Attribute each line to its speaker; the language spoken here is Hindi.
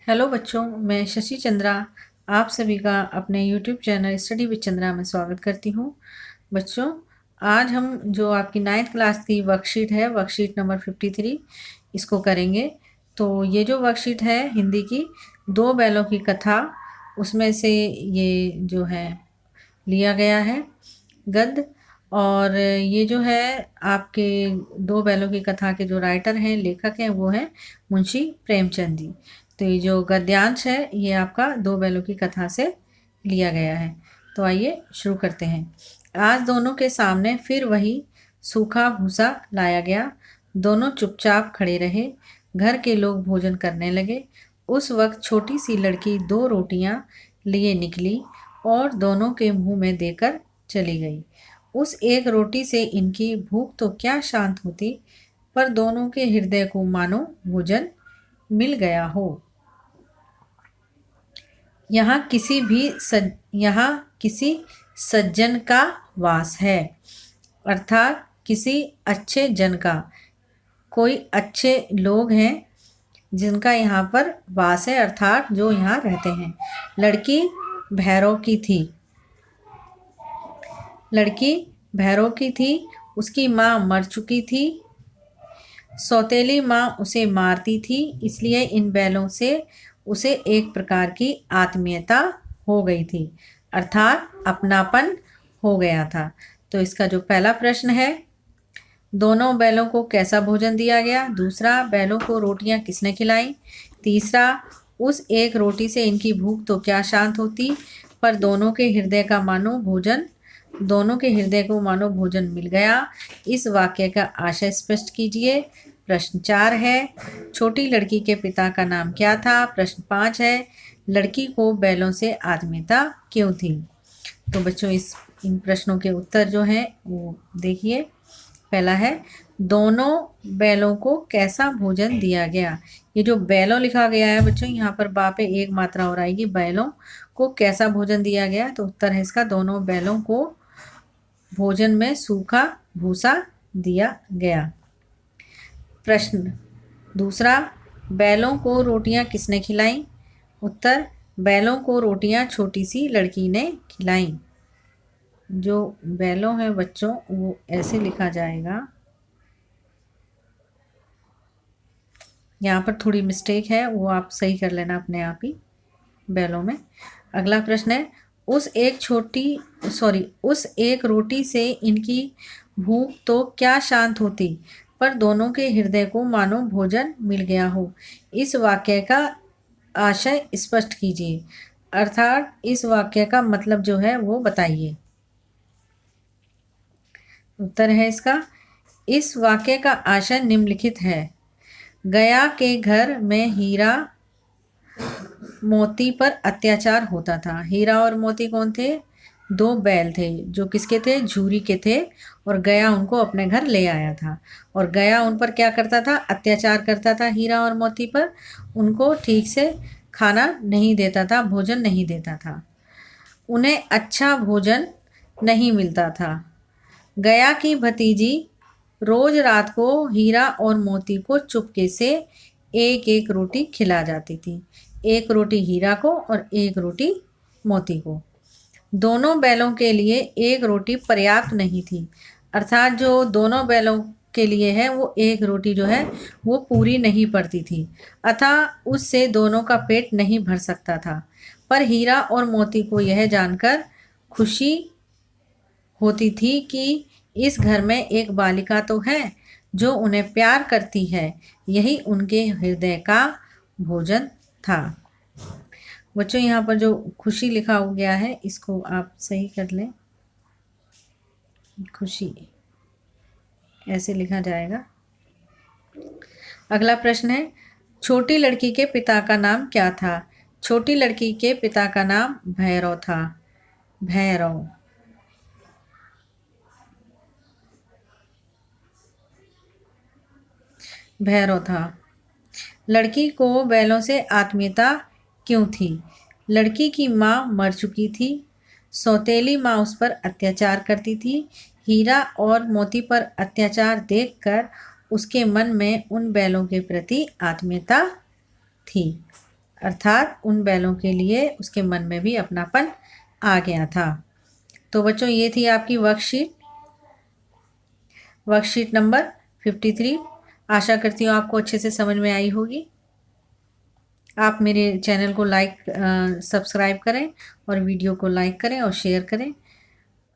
Speaker 1: हेलो बच्चों, मैं शशि चंद्रा आप सभी का अपने YouTube channel study with Chandra में स्वागत करती हूँ। बच्चों, आज हम जो आपकी 9th क्लास की वर्कशीट है, वर्कशीट नंबर 53, इसको करेंगे। तो ये जो वर्कशीट है हिंदी की, दो बैलों की कथा, उसमें से ये जो है लिया गया है गद्य। और ये जो है आपके दो बैलों की कथा के जो राइटर हैं, लेखक हैं, वो हैं मुंशी प्रेमचंद जी। तो ये जो गद्यांश है ये आपका दो बैलों की कथा से लिया गया है। तो आइए शुरू करते हैं। आज दोनों के सामने फिर वही सूखा भूसा लाया गया। दोनों चुपचाप खड़े रहे। घर के लोग भोजन करने लगे। उस वक्त छोटी सी लड़की दो रोटियां लिए निकली और दोनों के मुंह में देकर चली गई। उस एक रोटी से इनकी भूख तो क्या शांत होती, पर दोनों के हृदय को मानो भोजन मिल गया हो। यहाँ किसी सज्जन का वास है, अर्थात किसी अच्छे जन का, कोई अच्छे लोग हैं जिनका यहाँ पर वास है, अर्थात जो यहाँ रहते हैं। लड़की भैरव की थी। लड़की भैरव की थी। उसकी माँ मर चुकी थी। सौतेली माँ उसे मारती थी, इसलिए इन बैलों से उसे एक प्रकार की आत्मीयता हो गई थी, अर्थात अपनापन हो गया था। तो इसका जो पहला प्रश्न है, दोनों बैलों को कैसा भोजन दिया गया। दूसरा, बैलों को रोटियां किसने खिलाई। तीसरा, उस एक रोटी से इनकी भूख तो क्या शांत होती, पर दोनों के हृदय को मानो भोजन मिल गया। इस वाक्य का आशय स्पष्ट कीजिए। प्रश्न 4 है, छोटी लड़की के पिता का नाम क्या था। प्रश्न 5 है, लड़की को बैलों से आत्मीयता क्यों थी। तो बच्चों, इन प्रश्नों के उत्तर जो हैं वो देखिए। पहला है, दोनों बैलों को कैसा भोजन दिया गया। ये जो बैलों लिखा गया है बच्चों, यहाँ पर बा पे एक मात्रा और आएगी। बैलों को कैसा भोजन दिया गया, तो उत्तर है इसका, दोनों बैलों को भोजन में सूखा भूसा दिया गया। प्रश्न दूसरा, बैलों को रोटियां किसने खिलाई। उत्तर, बैलों को रोटियां छोटी सी लड़की ने खिलाई। जो बैलों हैं बच्चों, वो ऐसे लिखा जाएगा। यहाँ पर थोड़ी मिस्टेक है, वो आप सही कर लेना अपने आप ही बैलों में। अगला प्रश्न है, उस एक रोटी से इनकी भूख तो क्या शांत होती, पर दोनों के हृदय को मानो भोजन मिल गया हो। इस वाक्य का आशय स्पष्ट कीजिए, अर्थात इस वाक्य का मतलब जो है वो बताइए। उत्तर है इसका, इस वाक्य का आशय निम्नलिखित है। गया के घर में हीरा मोती पर अत्याचार होता था। हीरा और मोती कौन थे। दो बैल थे, जो किसके थे, झूरी के थे। और गया उनको अपने घर ले आया था, और गया उन पर क्या करता था, अत्याचार करता था हीरा और मोती पर। उनको ठीक से खाना नहीं देता था, भोजन नहीं देता था, उन्हें अच्छा भोजन नहीं मिलता था। गया की भतीजी रोज रात को हीरा और मोती को चुपके से एक एक रोटी खिला जाती थी। एक रोटी हीरा को और एक रोटी मोती को। दोनों बैलों के लिए एक रोटी पर्याप्त नहीं थी, अर्थात जो दोनों बैलों के लिए है वो एक रोटी जो है वो पूरी नहीं पड़ती थी, अतः उससे दोनों का पेट नहीं भर सकता था। पर हीरा और मोती को यह जानकर खुशी होती थी कि इस घर में एक बालिका तो है जो उन्हें प्यार करती है। यही उनके हृदय का भोजन था। बच्चों, यहाँ पर जो खुशी लिखा हो गया है इसको आप सही कर लें। खुशी ऐसे लिखा जाएगा। अगला प्रश्न है, छोटी लड़की के पिता का नाम क्या था। छोटी लड़की के पिता का नाम भैरव था। भैरव था। लड़की को बैलों से आत्मीयता क्यों थी। लड़की की माँ मर चुकी थी। सौतेली माँ उस पर अत्याचार करती थी। हीरा और मोती पर अत्याचार देखकर उसके मन में उन बैलों के प्रति आत्मीयता थी। अर्थात उन बैलों के लिए उसके मन में भी अपनापन आ गया था। तो बच्चों ये थी आपकी वर्कशीट नंबर 53। आशा करती हूँ आपको अच्छे से समझ में आई होगी। आप मेरे चैनल को सब्सक्राइब करें और वीडियो को लाइक करें और शेयर करें।